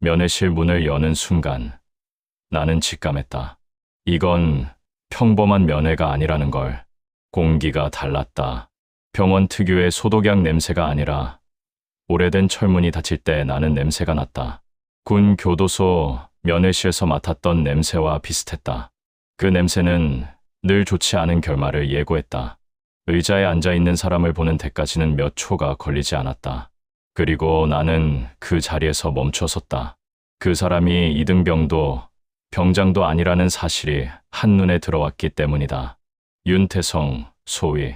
면회실 문을 여는 순간 나는 직감했다. 이건 평범한 면회가 아니라는 걸. 공기가 달랐다. 병원 특유의 소독약 냄새가 아니라 오래된 철문이 닫힐 때 나는 냄새가 났다. 군 교도소 면회실에서 맡았던 냄새와 비슷했다. 그 냄새는 늘 좋지 않은 결말을 예고했다. 의자에 앉아있는 사람을 보는 데까지는 몇 초가 걸리지 않았다. 그리고 나는 그 자리에서 멈춰섰다. 그 사람이 이등병도 병장도 아니라는 사실이 한눈에 들어왔기 때문이다. 윤태성, 소위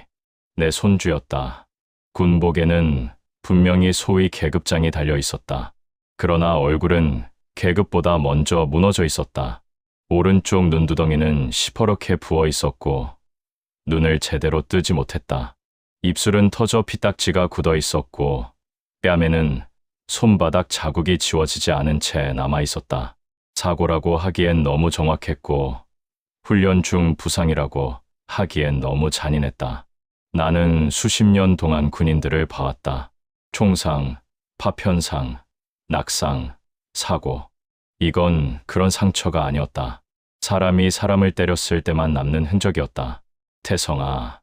내 손주였다. 군복에는 분명히 소위 계급장이 달려 있었다. 그러나 얼굴은 계급보다 먼저 무너져 있었다. 오른쪽 눈두덩이는 시퍼렇게 부어 있었고 눈을 제대로 뜨지 못했다. 입술은 터져 피딱지가 굳어 있었고 뺨에는 손바닥 자국이 지워지지 않은 채 남아 있었다. 사고라고 하기엔 너무 정확했고 훈련 중 부상이라고 하기엔 너무 잔인했다. 나는 수십 년 동안 군인들을 봐왔다. 총상, 파편상, 낙상, 사고. 이건 그런 상처가 아니었다. 사람이 사람을 때렸을 때만 남는 흔적이었다. 태성아.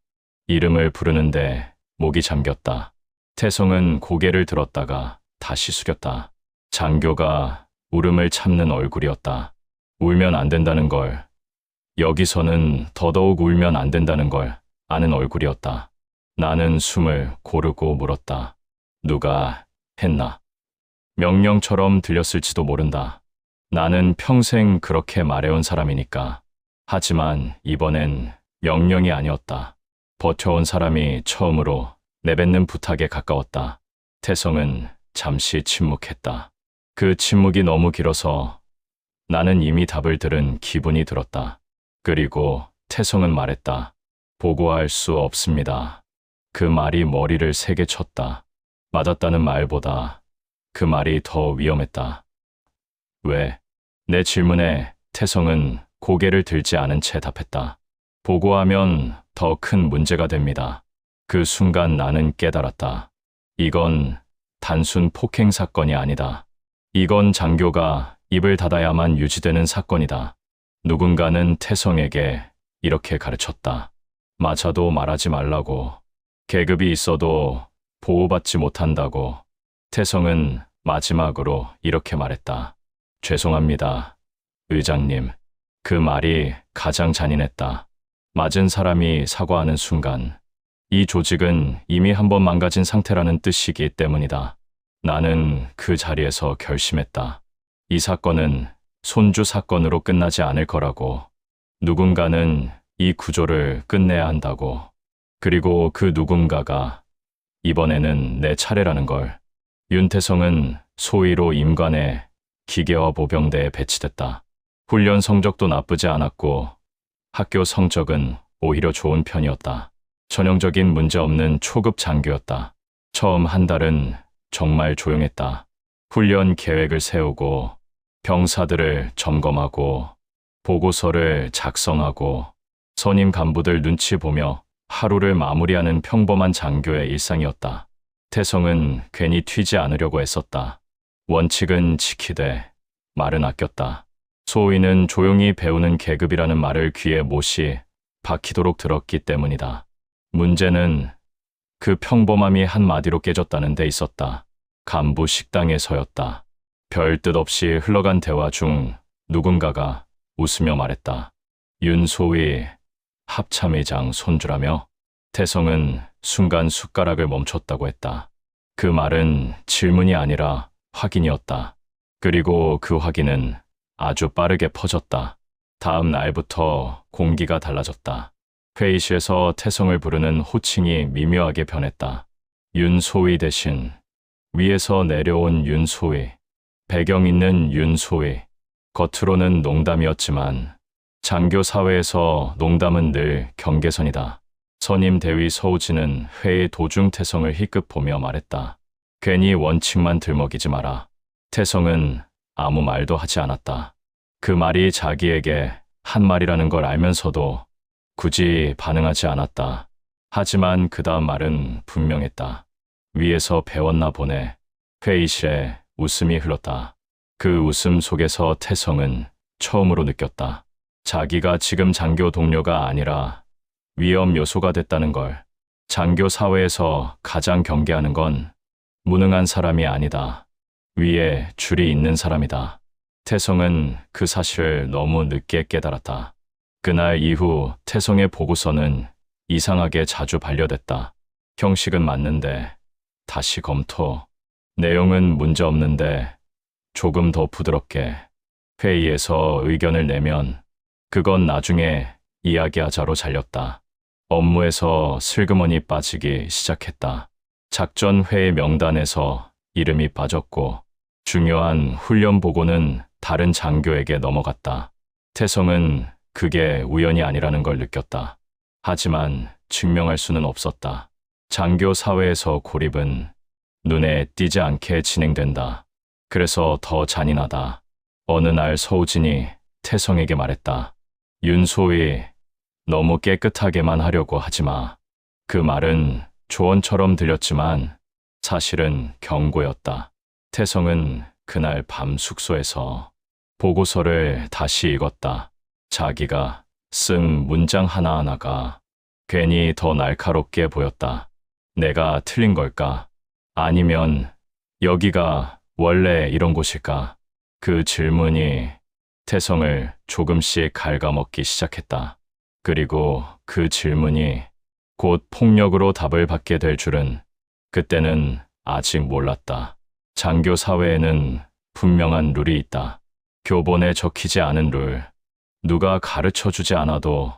이름을 부르는데 목이 잠겼다. 태성은 고개를 들었다가 다시 숙였다. 장교가 울음을 참는 얼굴이었다. 울면 안 된다는 걸, 여기서는 더더욱 울면 안 된다는 걸 아는 얼굴이었다. 나는 숨을 고르고 물었다. 누가 했나? 명령처럼 들렸을지도 모른다. 나는 평생 그렇게 말해온 사람이니까. 하지만 이번엔 명령이 아니었다. 버텨온 사람이 처음으로 내뱉는 부탁에 가까웠다. 태성은 잠시 침묵했다. 그 침묵이 너무 길어서 나는 이미 답을 들은 기분이 들었다. 그리고 태성은 말했다. 보고할 수 없습니다. 그 말이 머리를 세게 쳤다. 맞았다는 말보다 그 말이 더 위험했다. 왜? 내 질문에 태성은 고개를 들지 않은 채 답했다. 보고하면 더 큰 문제가 됩니다. 그 순간 나는 깨달았다. 이건 단순 폭행 사건이 아니다. 이건 장교가 입을 닫아야만 유지되는 사건이다. 누군가는 태성에게 이렇게 가르쳤다. 맞아도 말하지 말라고. 계급이 있어도 보호받지 못한다고. 태성은 마지막으로 이렇게 말했다. 죄송합니다, 의장님. 그 말이 가장 잔인했다. 맞은 사람이 사과하는 순간 이 조직은 이미 한번 망가진 상태라는 뜻이기 때문이다. 나는 그 자리에서 결심했다. 이 사건은 손주 사건으로 끝나지 않을 거라고. 누군가는 이 구조를 끝내야 한다고. 그리고 그 누군가가 이번에는 내 차례라는 걸. 윤태성은 소위로 임관에 기계화 보병대에 배치됐다. 훈련 성적도 나쁘지 않았고 학교 성적은 오히려 좋은 편이었다. 전형적인 문제없는 초급 장교였다. 처음 한 달은 정말 조용했다. 훈련 계획을 세우고 병사들을 점검하고 보고서를 작성하고 선임 간부들 눈치 보며 하루를 마무리하는 평범한 장교의 일상이었다. 태성은 괜히 튀지 않으려고 애썼다. 원칙은 지키되 말은 아꼈다. 소위는 조용히 배우는 계급이라는 말을 귀에 못이 박히도록 들었기 때문이다. 문제는 그 평범함이 한마디로 깨졌다는 데 있었다. 간부 식당에서였다. 별 뜻 없이 흘러간 대화 중 누군가가 웃으며 말했다. 윤소위 합참의장 손주라며? 태성은 순간 숟가락을 멈췄다고 했다. 그 말은 질문이 아니라 확인이었다. 그리고 그 확인은 아주 빠르게 퍼졌다. 다음 날부터 공기가 달라졌다. 회의실에서 태성을 부르는 호칭이 미묘하게 변했다. 윤소위 대신 위에서 내려온 윤소위, 배경 있는 윤소위. 겉으로는 농담이었지만 장교 사회에서 농담은 늘 경계선이다. 선임 대위 서우진은 회의 도중 태성을 희끗 보며 말했다. 괜히 원칙만 들먹이지 마라. 태성은 아무 말도 하지 않았다. 그 말이 자기에게 한 말이라는 걸 알면서도 굳이 반응하지 않았다. 하지만 그 다음 말은 분명했다. 위에서 배웠나 보네. 회의실에 웃음이 흘렀다. 그 웃음 속에서 태성은 처음으로 느꼈다. 자기가 지금 장교 동료가 아니라 위험 요소가 됐다는 걸. 장교 사회에서 가장 경계하는 건 무능한 사람이 아니다. 위에 줄이 있는 사람이다. 태성은 그 사실을 너무 늦게 깨달았다. 그날 이후 태성의 보고서는 이상하게 자주 반려됐다. 형식은 맞는데 다시 검토. 내용은 문제 없는데 조금 더 부드럽게. 회의에서 의견을 내면 그건 나중에 이야기하자로 잘렸다. 업무에서 슬그머니 빠지기 시작했다. 작전 회의 명단에서 이름이 빠졌고 중요한 훈련 보고는 다른 장교에게 넘어갔다. 태성은 그게 우연이 아니라는 걸 느꼈다. 하지만 증명할 수는 없었다. 장교 사회에서 고립은 눈에 띄지 않게 진행된다. 그래서 더 잔인하다. 어느 날 서우진이 태성에게 말했다. 윤소희, 너무 깨끗하게만 하려고 하지 마. 그 말은 조언처럼 들렸지만 사실은 경고였다. 태성은 그날 밤 숙소에서 보고서를 다시 읽었다. 자기가 쓴 문장 하나하나가 괜히 더 날카롭게 보였다. 내가 틀린 걸까? 아니면 여기가 원래 이런 곳일까? 그 질문이 태성을 조금씩 갉아먹기 시작했다. 그리고 그 질문이 곧 폭력으로 답을 받게 될 줄은 그때는 아직 몰랐다. 장교 사회에는 분명한 룰이 있다. 교본에 적히지 않은 룰. 누가 가르쳐 주지 않아도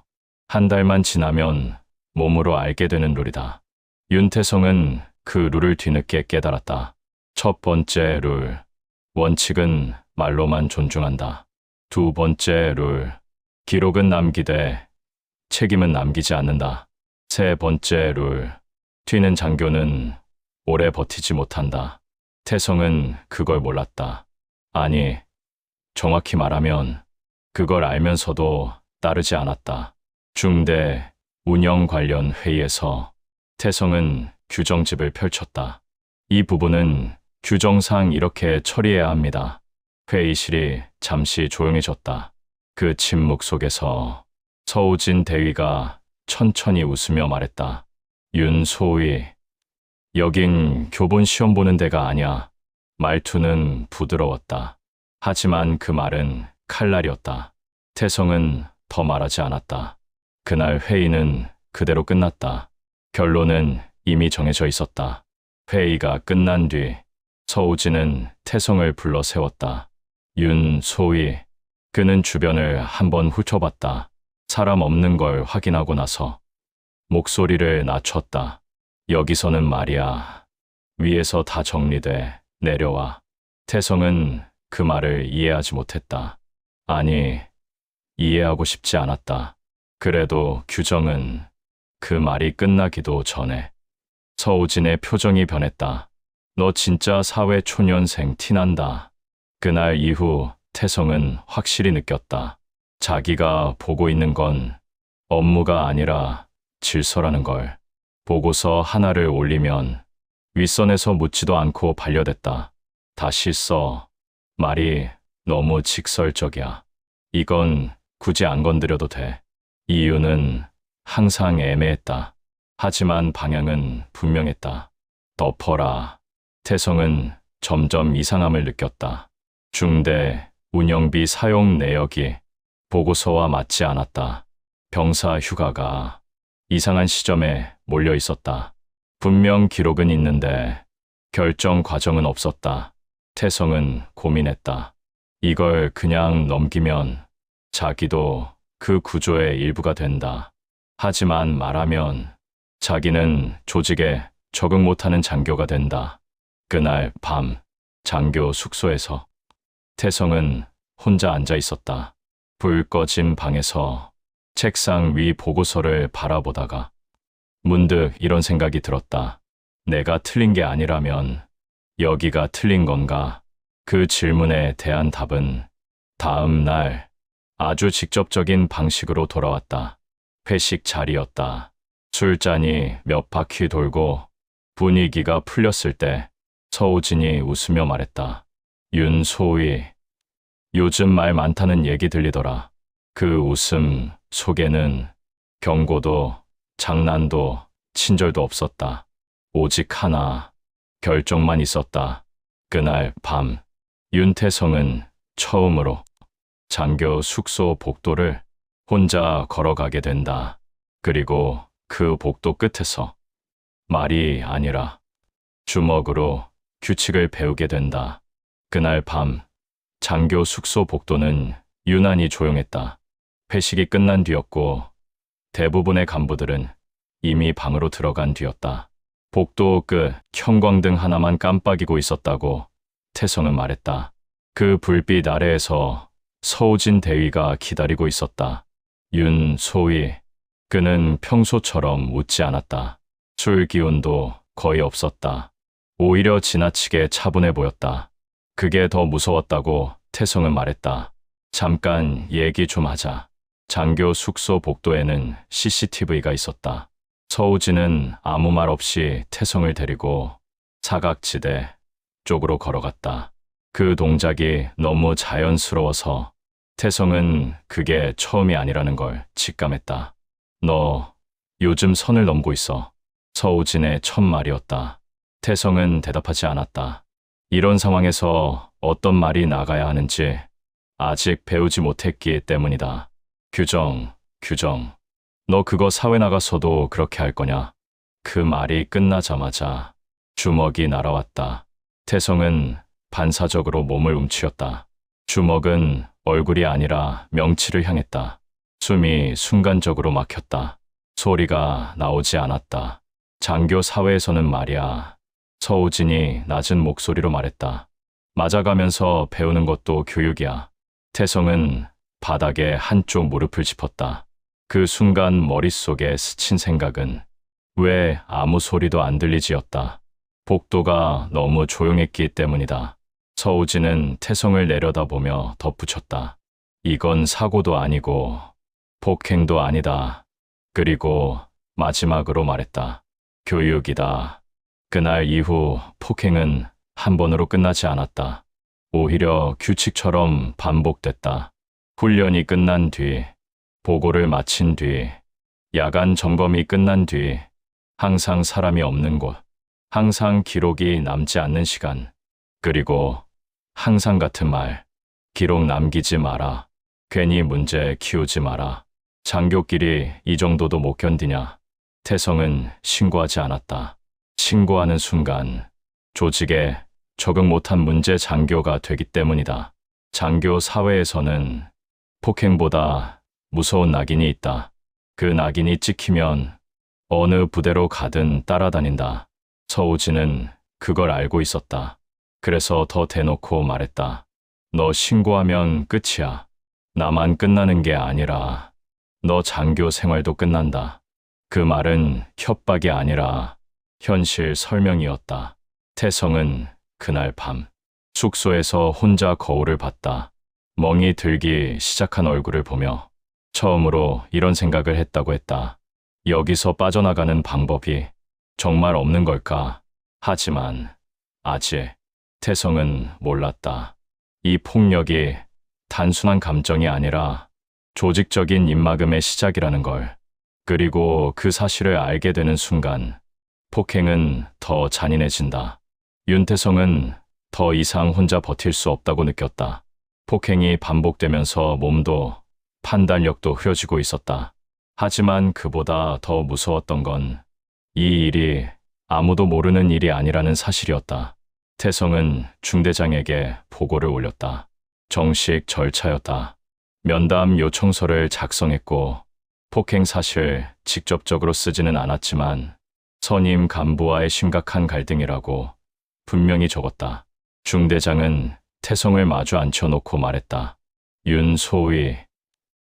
한 달만 지나면 몸으로 알게 되는 룰이다. 윤태성은 그 룰을 뒤늦게 깨달았다. 첫 번째 룰. 원칙은 말로만 존중한다. 두 번째 룰. 기록은 남기되 책임은 남기지 않는다. 세 번째 룰. 튀는 장교는 오래 버티지 못한다. 태성은 그걸 몰랐다. 아니, 정확히 말하면 그걸 알면서도 따르지 않았다. 중대 운영 관련 회의에서 태성은 규정집을 펼쳤다. 이 부분은 규정상 이렇게 처리해야 합니다. 회의실이 잠시 조용해졌다. 그 침묵 속에서 서우진 대위가 천천히 웃으며 말했다. 윤소희, 여긴 교본 시험 보는 데가 아니야. 말투는 부드러웠다. 하지만 그 말은 칼날이었다. 태성은 더 말하지 않았다. 그날 회의는 그대로 끝났다. 결론은 이미 정해져 있었다. 회의가 끝난 뒤 서우진은 태성을 불러 세웠다. 윤소희. 그는 주변을 한번 훑어봤다. 사람 없는 걸 확인하고 나서 목소리를 낮췄다. 여기서는 말이야. 위에서 다 정리돼. 내려와. 태성은 그 말을 이해하지 못했다. 아니, 이해하고 싶지 않았다. 그래도 규정은 그 말이 끝나기도 전에 서우진의 표정이 변했다. 너 진짜 사회 초년생 티난다. 그날 이후 태성은 확실히 느꼈다. 자기가 보고 있는 건 업무가 아니라 질서라는 걸. 보고서 하나를 올리면 윗선에서 묻지도 않고 반려됐다. 다시 써. 말이 너무 직설적이야. 이건 굳이 안 건드려도 돼. 이유는 항상 애매했다. 하지만 방향은 분명했다. 덮어라. 태성은 점점 이상함을 느꼈다. 중대 운영비 사용 내역이 보고서와 맞지 않았다. 병사 휴가가 이상한 시점에 몰려 있었다. 분명 기록은 있는데 결정 과정은 없었다. 태성은 고민했다. 이걸 그냥 넘기면 자기도 그 구조의 일부가 된다. 하지만 말하면 자기는 조직에 적응 못하는 장교가 된다. 그날 밤 장교 숙소에서 태성은 혼자 앉아 있었다. 불 꺼진 방에서 책상 위 보고서를 바라보다가 문득 이런 생각이 들었다. 내가 틀린 게 아니라면 여기가 틀린 건가? 그 질문에 대한 답은 다음 날 아주 직접적인 방식으로 돌아왔다. 회식 자리였다. 술잔이 몇 바퀴 돌고 분위기가 풀렸을 때 서우진이 웃으며 말했다. 윤소희, 요즘 말 많다는 얘기 들리더라. 그 웃음 속에는 경고도 장난도 친절도 없었다. 오직 하나, 결정만 있었다. 그날 밤, 윤태성은 처음으로 장교 숙소 복도를 혼자 걸어가게 된다. 그리고 그 복도 끝에서 말이 아니라 주먹으로 규칙을 배우게 된다. 그날 밤, 장교 숙소 복도는 유난히 조용했다. 회식이 끝난 뒤였고 대부분의 간부들은 이미 방으로 들어간 뒤였다. 복도 끝 형광등 하나만 깜빡이고 있었다고 태성은 말했다. 그 불빛 아래에서 서우진 대위가 기다리고 있었다. 윤소위, 그는 평소처럼 웃지 않았다. 술 기운도 거의 없었다. 오히려 지나치게 차분해 보였다. 그게 더 무서웠다고 태성은 말했다. 잠깐 얘기 좀 하자. 장교 숙소 복도에는 CCTV가 있었다. 서우진은 아무 말 없이 태성을 데리고 사각지대 쪽으로 걸어갔다. 그 동작이 너무 자연스러워서 태성은 그게 처음이 아니라는 걸 직감했다. 너 요즘 선을 넘고 있어. 서우진의 첫 말이었다. 태성은 대답하지 않았다. 이런 상황에서 어떤 말이 나가야 하는지 아직 배우지 못했기 때문이다. 규정. 너 그거 사회 나가서도 그렇게 할 거냐? 그 말이 끝나자마자 주먹이 날아왔다. 태성은 반사적으로 몸을 움츠렸다. 주먹은 얼굴이 아니라 명치를 향했다. 숨이 순간적으로 막혔다. 소리가 나오지 않았다. 장교 사회에서는 말이야. 서우진이 낮은 목소리로 말했다. 맞아가면서 배우는 것도 교육이야. 태성은 바닥에 한쪽 무릎을 짚었다. 그 순간 머릿속에 스친 생각은 왜 아무 소리도 안 들리지였다. 복도가 너무 조용했기 때문이다. 서우진은 태성을 내려다보며 덧붙였다. 이건 사고도 아니고 폭행도 아니다. 그리고 마지막으로 말했다. 교육이다. 그날 이후 폭행은 한 번으로 끝나지 않았다. 오히려 규칙처럼 반복됐다. 훈련이 끝난 뒤, 보고를 마친 뒤, 야간 점검이 끝난 뒤, 항상 사람이 없는 곳, 항상 기록이 남지 않는 시간, 그리고 항상 같은 말, 기록 남기지 마라. 괜히 문제 키우지 마라. 장교끼리 이 정도도 못 견디냐. 태성은 신고하지 않았다. 신고하는 순간 조직에 적응 못한 문제 장교가 되기 때문이다. 장교 사회에서는 폭행보다 무서운 낙인이 있다. 그 낙인이 찍히면 어느 부대로 가든 따라다닌다. 서우진은 그걸 알고 있었다. 그래서 더 대놓고 말했다. 너 신고하면 끝이야. 나만 끝나는 게 아니라 너 장교 생활도 끝난다. 그 말은 협박이 아니라 현실 설명이었다. 태성은 그날 밤 숙소에서 혼자 거울을 봤다. 멍이 들기 시작한 얼굴을 보며 처음으로 이런 생각을 했다고 했다. 여기서 빠져나가는 방법이 정말 없는 걸까? 하지만 아직 태성은 몰랐다. 이 폭력이 단순한 감정이 아니라 조직적인 입막음의 시작이라는 걸. 그리고 그 사실을 알게 되는 순간 폭행은 더 잔인해진다. 윤태성은 더 이상 혼자 버틸 수 없다고 느꼈다. 폭행이 반복되면서 몸도 판단력도 흐려지고 있었다. 하지만 그보다 더 무서웠던 건 이 일이 아무도 모르는 일이 아니라는 사실이었다. 태성은 중대장에게 보고를 올렸다. 정식 절차였다. 면담 요청서를 작성했고 폭행 사실 직접적으로 쓰지는 않았지만 선임 간부와의 심각한 갈등이라고 분명히 적었다. 중대장은 태성을 마주 앉혀놓고 말했다. 윤소위,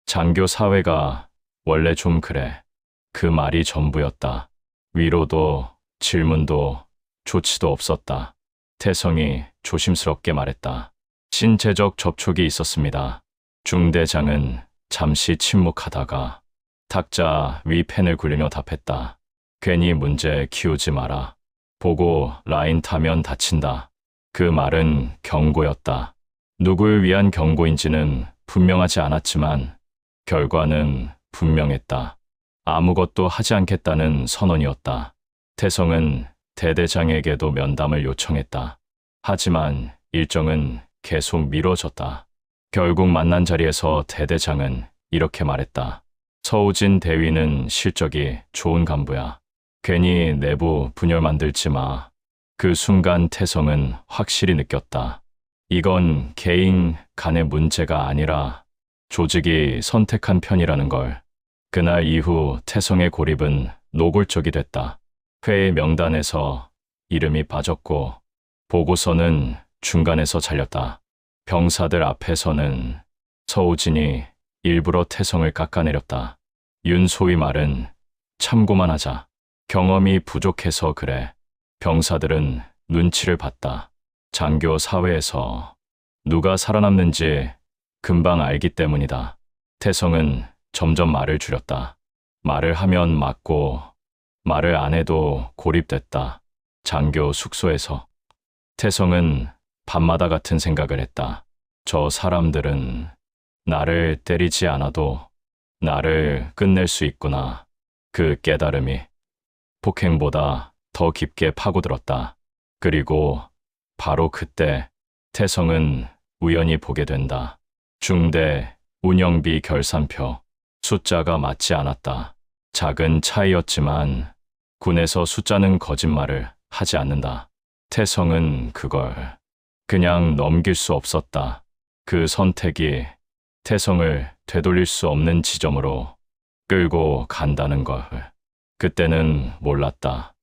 장교 사회가 원래 좀 그래. 그 말이 전부였다. 위로도 질문도 조치도 없었다. 태성이 조심스럽게 말했다. 신체적 접촉이 있었습니다. 중대장은 잠시 침묵하다가 탁자 위 펜을 굴리며 답했다. 괜히 문제 키우지 마라. 보고 라인 타면 다친다. 그 말은 경고였다. 누굴 위한 경고인지는 분명하지 않았지만 결과는 분명했다. 아무것도 하지 않겠다는 선언이었다. 태성은 대대장에게도 면담을 요청했다. 하지만 일정은 계속 미뤄졌다. 결국 만난 자리에서 대대장은 이렇게 말했다. 서우진 대위는 실적이 좋은 간부야. 괜히 내부 분열 만들지 마. 그 순간 태성은 확실히 느꼈다. 이건 개인 간의 문제가 아니라 조직이 선택한 편이라는 걸. 그날 이후 태성의 고립은 노골적이 됐다. 회의 명단에서 이름이 빠졌고 보고서는 중간에서 잘렸다. 병사들 앞에서는 서우진이 일부러 태성을 깎아내렸다. 윤소희 말은 참고만 하자. 경험이 부족해서 그래. 병사들은 눈치를 봤다. 장교 사회에서 누가 살아남는지 금방 알기 때문이다. 태성은 점점 말을 줄였다. 말을 하면 맞고 말을 안 해도 고립됐다. 장교 숙소에서 태성은 밤마다 같은 생각을 했다. 저 사람들은 나를 때리지 않아도 나를 끝낼 수 있구나. 그 깨달음이 폭행보다 더 깊게 파고들었다. 그리고 바로 그때 태성은 우연히 보게 된다. 중대 운영비 결산표. 숫자가 맞지 않았다. 작은 차이였지만 군에서 숫자는 거짓말을 하지 않는다. 태성은 그걸 그냥 넘길 수 없었다. 그 선택이 태성을 되돌릴 수 없는 지점으로 끌고 간다는 걸. 그때는 몰랐다.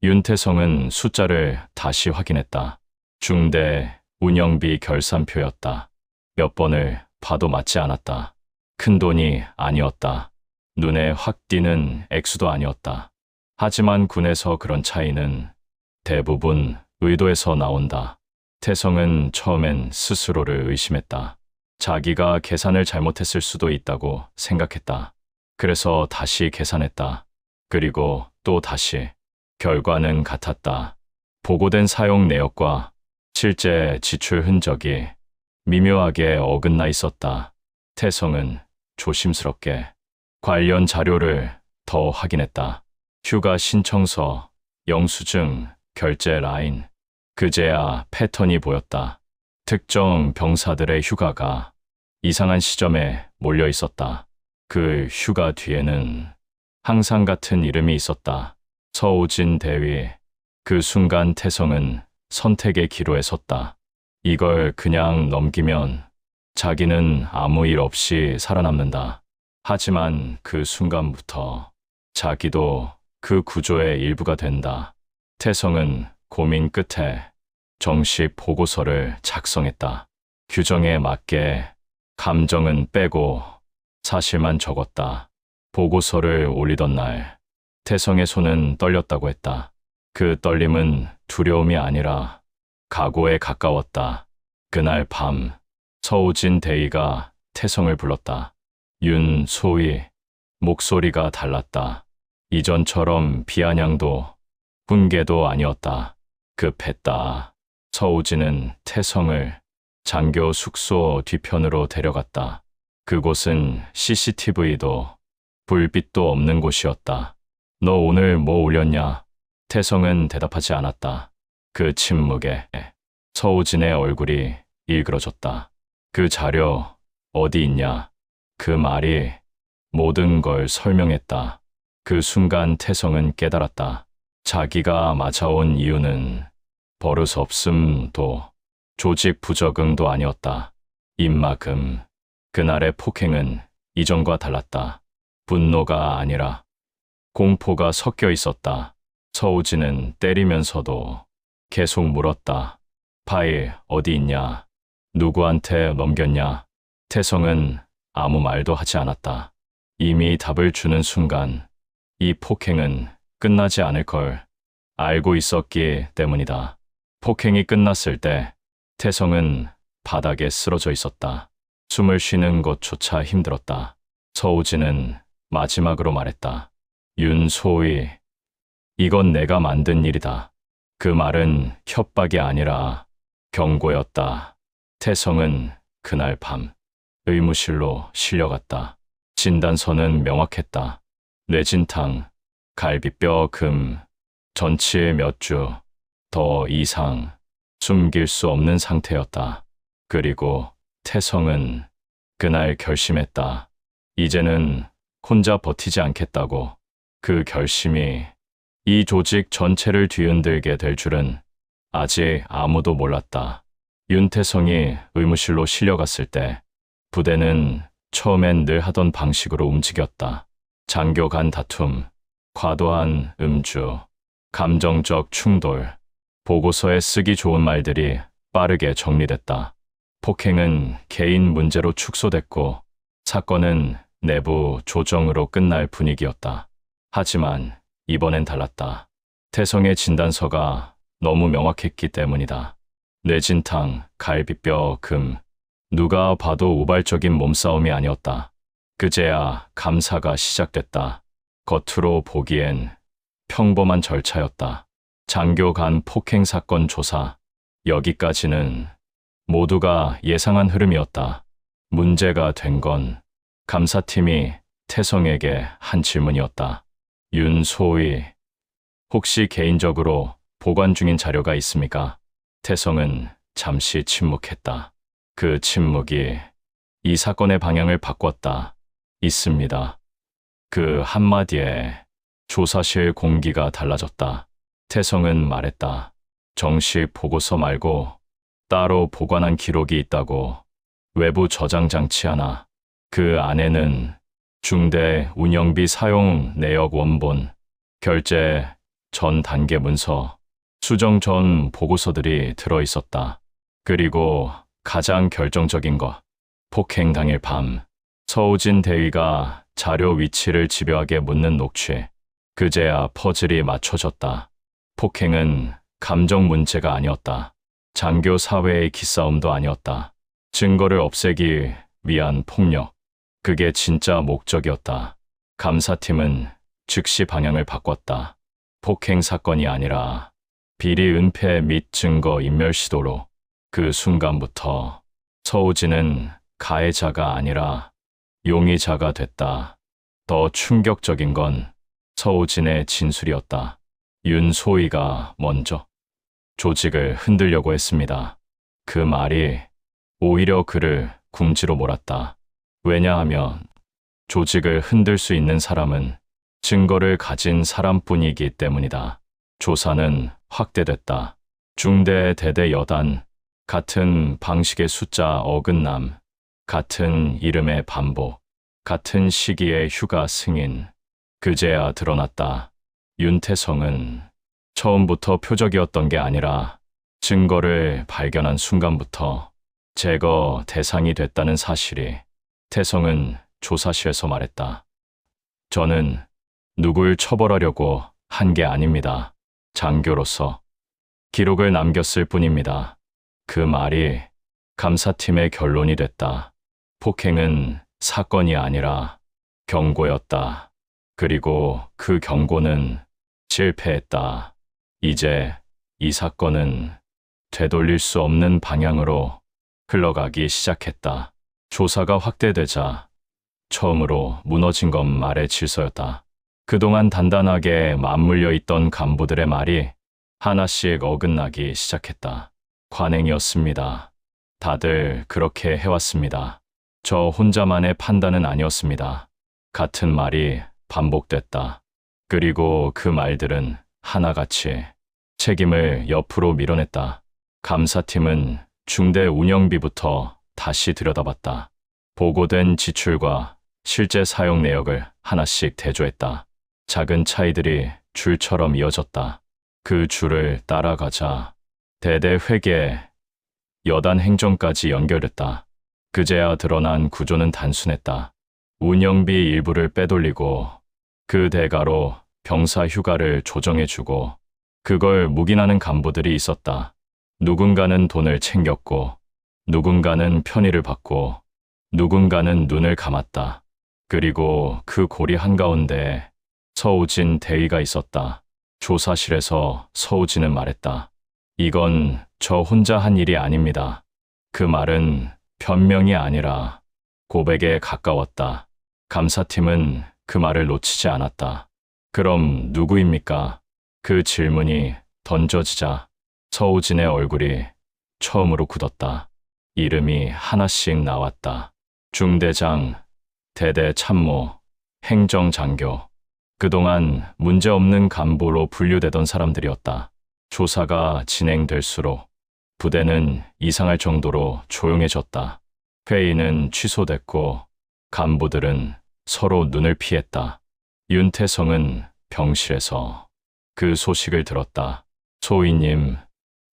윤태성은 숫자를 다시 확인했다. 중대 운영비 결산표였다. 몇 번을 봐도 맞지 않았다. 큰 돈이 아니었다. 눈에 확 띄는 액수도 아니었다. 하지만 군에서 그런 차이는 대부분 의도에서 나온다. 태성은 처음엔 스스로를 의심했다. 자기가 계산을 잘못했을 수도 있다고 생각했다. 그래서 다시 계산했다. 그리고 또 다시. 결과는 같았다. 보고된 사용 내역과 실제 지출 흔적이 미묘하게 어긋나 있었다. 태성은 조심스럽게 관련 자료를 더 확인했다. 휴가 신청서, 영수증, 결제 라인. 그제야 패턴이 보였다. 특정 병사들의 휴가가 이상한 시점에 몰려 있었다. 그 휴가 뒤에는 항상 같은 이름이 있었다. 서우진 대위. 그 순간 태성은 선택의 기로에 섰다. 이걸 그냥 넘기면 자기는 아무 일 없이 살아남는다. 하지만 그 순간부터 자기도 그 구조의 일부가 된다. 태성은 고민 끝에 정식 보고서를 작성했다. 규정에 맞게 감정은 빼고 사실만 적었다. 보고서를 올리던 날 태성의 손은 떨렸다고 했다. 그 떨림은 두려움이 아니라 각오에 가까웠다. 그날 밤 서우진 대위가 태성을 불렀다. 윤소희. 목소리가 달랐다. 이전처럼 비아냥도 훈계도 아니었다. 급했다. 서우진은 태성을 장교 숙소 뒤편으로 데려갔다. 그곳은 CCTV도 불빛도 없는 곳이었다. 너 오늘 뭐 올렸냐? 태성은 대답하지 않았다. 그 침묵에 서우진의 얼굴이 일그러졌다. 그 자료 어디 있냐? 그 말이 모든 걸 설명했다. 그 순간 태성은 깨달았다. 자기가 맞아온 이유는 버릇 없음도 조직 부적응도 아니었다. 입막음. 그날의 폭행은 이전과 달랐다. 분노가 아니라 공포가 섞여 있었다. 서우진은 때리면서도 계속 물었다. 파일 어디 있냐? 누구한테 넘겼냐? 태성은 아무 말도 하지 않았다. 이미 답을 주는 순간 이 폭행은 끝나지 않을 걸 알고 있었기 때문이다. 폭행이 끝났을 때 태성은 바닥에 쓰러져 있었다. 숨을 쉬는 것조차 힘들었다. 서우진은 마지막으로 말했다. 윤소희, 이건 내가 만든 일이다. 그 말은 협박이 아니라 경고였다. 태성은 그날 밤 의무실로 실려갔다. 진단서는 명확했다. 뇌진탕, 갈비뼈 금, 전치에 몇 주 더 이상 숨길 수 없는 상태였다. 그리고 태성은 그날 결심했다. 이제는 혼자 버티지 않겠다고. 그 결심이 이 조직 전체를 뒤흔들게 될 줄은 아직 아무도 몰랐다. 윤태성이 의무실로 실려갔을 때 부대는 처음엔 늘 하던 방식으로 움직였다. 장교 간 다툼, 과도한 음주, 감정적 충돌, 보고서에 쓰기 좋은 말들이 빠르게 정리됐다. 폭행은 개인 문제로 축소됐고 사건은 내부 조정으로 끝날 분위기였다. 하지만 이번엔 달랐다. 태성의 진단서가 너무 명확했기 때문이다. 뇌진탕, 갈비뼈, 금. 누가 봐도 우발적인 몸싸움이 아니었다. 그제야 감사가 시작됐다. 겉으로 보기엔 평범한 절차였다. 장교 간 폭행 사건 조사. 여기까지는 모두가 예상한 흐름이었다. 문제가 된 건 감사팀이 태성에게 한 질문이었다. 윤소희, 혹시 개인적으로 보관 중인 자료가 있습니까? 태성은 잠시 침묵했다. 그 침묵이 이 사건의 방향을 바꿨다. 있습니다. 그 한마디에 조사실 공기가 달라졌다. 태성은 말했다. 정식 보고서 말고 따로 보관한 기록이 있다고. 외부 저장 장치 하나. 그 안에는 중대 운영비 사용 내역 원본, 결제 전 단계 문서, 수정 전 보고서들이 들어 있었다. 그리고 가장 결정적인 것, 폭행 당일 밤 서우진 대위가 자료 위치를 집요하게 묻는 녹취. 그제야 퍼즐이 맞춰졌다. 폭행은 감정 문제가 아니었다. 장교 사회의 기싸움도 아니었다. 증거를 없애기 위한 폭력. 그게 진짜 목적이었다. 감사팀은 즉시 방향을 바꿨다. 폭행 사건이 아니라 비리 은폐 및 증거 인멸 시도로. 그 순간부터 서우진은 가해자가 아니라 용의자가 됐다. 더 충격적인 건 서우진의 진술이었다. 윤소희가 먼저 조직을 흔들려고 했습니다. 그 말이 오히려 그를 궁지로 몰았다. 왜냐하면 조직을 흔들 수 있는 사람은 증거를 가진 사람뿐이기 때문이다. 조사는 확대됐다. 중대 대대 여단, 같은 방식의 숫자 어긋남, 같은 이름의 반복, 같은 시기의 휴가 승인. 그제야 드러났다. 윤태성은 처음부터 표적이었던 게 아니라 증거를 발견한 순간부터 제거 대상이 됐다는 사실이. 태성은 조사실에서 말했다. 저는 누굴 처벌하려고 한 게 아닙니다. 장교로서 기록을 남겼을 뿐입니다. 그 말이 감사팀의 결론이 됐다. 폭행은 사건이 아니라 경고였다. 그리고 그 경고는 실패했다. 이제 이 사건은 되돌릴 수 없는 방향으로 흘러가기 시작했다. 조사가 확대되자 처음으로 무너진 건 말의 질서였다. 그동안 단단하게 맞물려 있던 간부들의 말이 하나씩 어긋나기 시작했다. 관행이었습니다. 다들 그렇게 해왔습니다. 저 혼자만의 판단은 아니었습니다. 같은 말이 반복됐다. 그리고 그 말들은 하나같이 책임을 옆으로 밀어냈다. 감사팀은 중대 운영비부터 다시 들여다봤다. 보고된 지출과 실제 사용 내역을 하나씩 대조했다. 작은 차이들이 줄처럼 이어졌다. 그 줄을 따라가자 대대 회계, 여단 행정까지 연결됐다. 그제야 드러난 구조는 단순했다. 운영비 일부를 빼돌리고 그 대가로 병사 휴가를 조정해주고 그걸 묵인하는 간부들이 있었다. 누군가는 돈을 챙겼고 누군가는 편의를 받고 누군가는 눈을 감았다. 그리고 그 고리 한가운데 서우진 대위가 있었다. 조사실에서 서우진은 말했다. 이건 저 혼자 한 일이 아닙니다. 그 말은 변명이 아니라 고백에 가까웠다. 감사팀은 그 말을 놓치지 않았다. 그럼 누구입니까? 그 질문이 던져지자 서우진의 얼굴이 처음으로 굳었다. 이름이 하나씩 나왔다. 중대장, 대대 참모, 행정장교. 그동안 문제없는 간부로 분류되던 사람들이었다. 조사가 진행될수록 부대는 이상할 정도로 조용해졌다. 회의는 취소됐고 간부들은 서로 눈을 피했다. 윤태성은 병실에서 그 소식을 들었다. 소위님,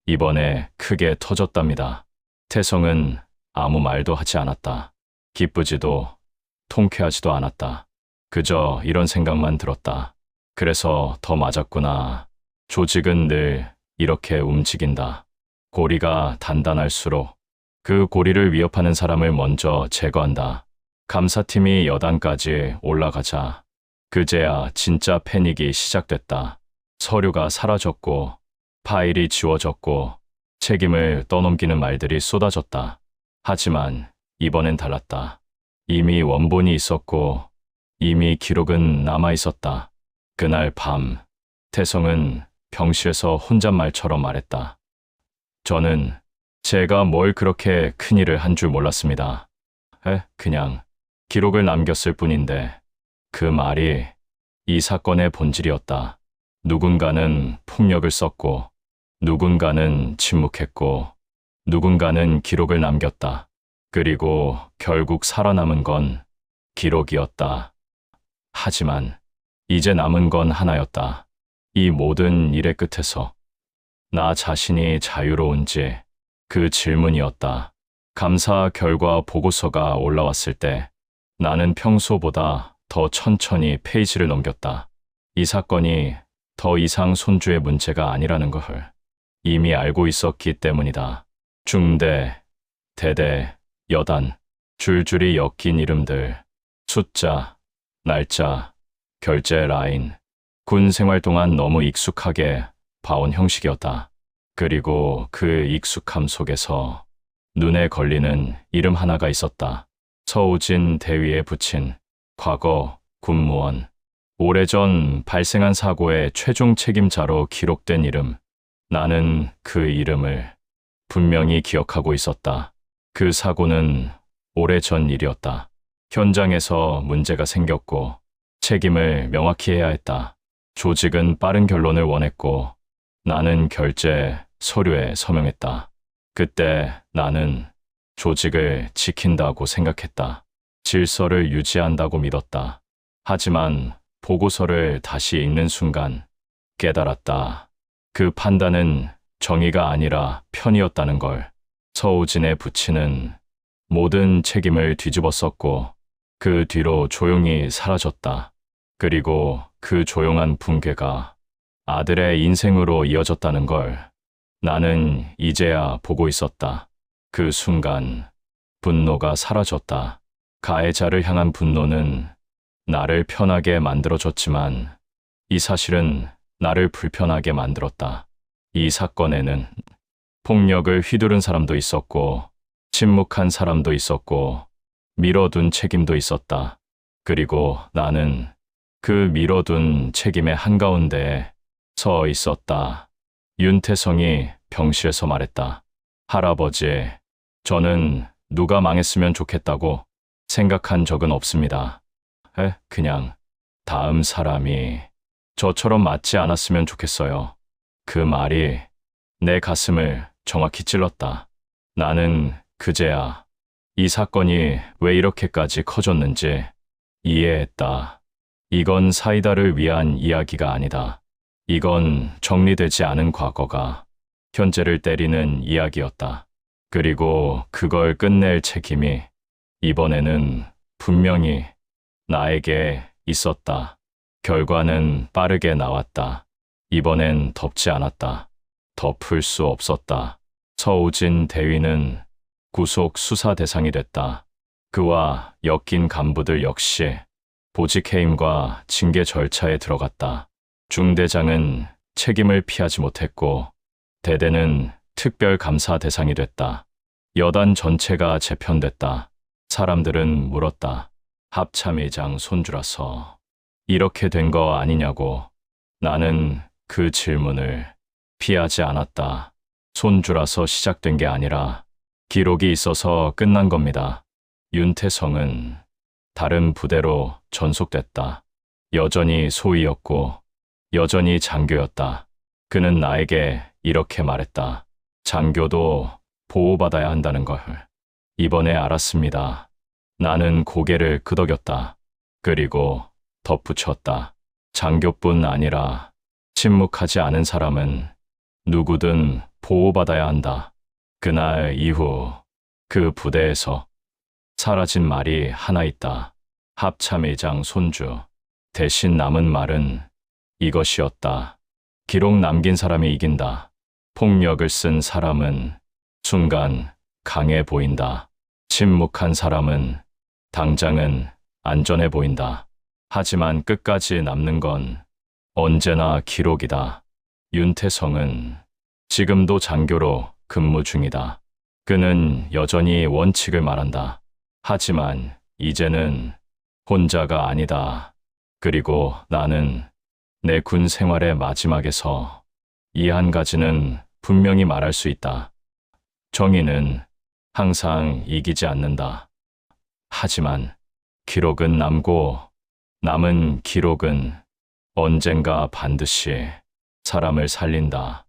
이번에 크게 터졌답니다. 태성은 아무 말도 하지 않았다. 기쁘지도 통쾌하지도 않았다. 그저 이런 생각만 들었다. 그래서 더 맞았구나. 조직은 늘 이렇게 움직인다. 고리가 단단할수록 그 고리를 위협하는 사람을 먼저 제거한다. 감사팀이 여단까지 올라가자 그제야 진짜 패닉이 시작됐다. 서류가 사라졌고 파일이 지워졌고 책임을 떠넘기는 말들이 쏟아졌다. 하지만 이번엔 달랐다. 이미 원본이 있었고 이미 기록은 남아 있었다. 그날 밤 태성은 병실에서 혼잣말처럼 말했다. 저는 제가 뭘 그렇게 큰일을 한 줄 몰랐습니다. 그냥 기록을 남겼을 뿐인데 그 말이 이 사건의 본질이었다. 누군가는 폭력을 썼고 누군가는 침묵했고 누군가는 기록을 남겼다. 그리고 결국 살아남은 건 기록이었다. 하지만 이제 남은 건 하나였다. 이 모든 일의 끝에서 나 자신이 자유로운지 그 질문이었다. 감사 결과 보고서가 올라왔을 때 나는 평소보다 더 천천히 페이지를 넘겼다. 이 사건이 더 이상 손주의 문제가 아니라는 것을 이미 알고 있었기 때문이다. 중대, 대대, 여단, 줄줄이 엮인 이름들, 숫자, 날짜, 결제 라인, 군 생활 동안 너무 익숙하게 봐온 형식이었다. 그리고 그 익숙함 속에서 눈에 걸리는 이름 하나가 있었다. 서우진 대위에 붙인 과거 군무원. 오래전 발생한 사고의 최종 책임자로 기록된 이름. 나는 그 이름을 분명히 기억하고 있었다. 그 사고는 오래전 일이었다. 현장에서 문제가 생겼고 책임을 명확히 해야 했다. 조직은 빠른 결론을 원했고 나는 결제 서류에 서명했다. 그때 나는 조직을 지킨다고 생각했다. 질서를 유지한다고 믿었다. 하지만 보고서를 다시 읽는 순간 깨달았다. 그 판단은 정의가 아니라 편이었다는 걸. 서우진의 부친은 모든 책임을 뒤집어 썼고 그 뒤로 조용히 사라졌다. 그리고 그 조용한 붕괴가 아들의 인생으로 이어졌다는 걸 나는 이제야 보고 있었다. 그 순간 분노가 사라졌다. 가해자를 향한 분노는 나를 편하게 만들어줬지만 이 사실은 나를 불편하게 만들었다. 이 사건에는 폭력을 휘두른 사람도 있었고 침묵한 사람도 있었고 미뤄둔 책임도 있었다. 그리고 나는 그 미뤄둔 책임의 한가운데에 서 있었다. 윤태성이 병실에서 말했다. 할아버지, 저는 누가 망했으면 좋겠다고 생각한 적은 없습니다. 그냥 다음 사람이 저처럼 맞지 않았으면 좋겠어요. 그 말이 내 가슴을 정확히 찔렀다. 나는 그제야 이 사건이 왜 이렇게까지 커졌는지 이해했다. 이건 사이다를 위한 이야기가 아니다. 이건 정리되지 않은 과거가 현재를 때리는 이야기였다. 그리고 그걸 끝낼 책임이 이번에는 분명히 나에게 있었다. 결과는 빠르게 나왔다. 이번엔 덮지 않았다. 덮을 수 없었다. 서우진 대위는 구속 수사 대상이 됐다. 그와 엮인 간부들 역시 보직 해임과 징계 절차에 들어갔다. 중대장은 책임을 피하지 못했고 대대는 특별 감사 대상이 됐다. 여단 전체가 재편됐다. 사람들은 물었다. 합참의장 손주라서 이렇게 된 거 아니냐고. 나는 그 질문을 피하지 않았다. 손주라서 시작된 게 아니라 기록이 있어서 끝난 겁니다. 윤태성은 다른 부대로 전속됐다. 여전히 소위였고 여전히 장교였다. 그는 나에게 이렇게 말했다. 장교도 보호받아야 한다는 걸 이번에 알았습니다. 나는 고개를 끄덕였다. 그리고 덧붙였다. 장교뿐 아니라 침묵하지 않은 사람은 누구든 보호받아야 한다. 그날 이후 그 부대에서 사라진 말이 하나 있다. 합참의장 손주. 대신 남은 말은 이것이었다. 기록 남긴 사람이 이긴다. 폭력을 쓴 사람은 순간 강해 보인다. 침묵한 사람은 당장은 안전해 보인다. 하지만 끝까지 남는 건 언제나 기록이다. 윤태성은 지금도 장교로 근무 중이다. 그는 여전히 원칙을 말한다. 하지만 이제는 혼자가 아니다. 그리고 나는 내 군 생활의 마지막에서 이 한 가지는 분명히 말할 수 있다. 정의는 항상 이기지 않는다. 하지만 기록은 남고 남은 기록은 언젠가 반드시 사람을 살린다.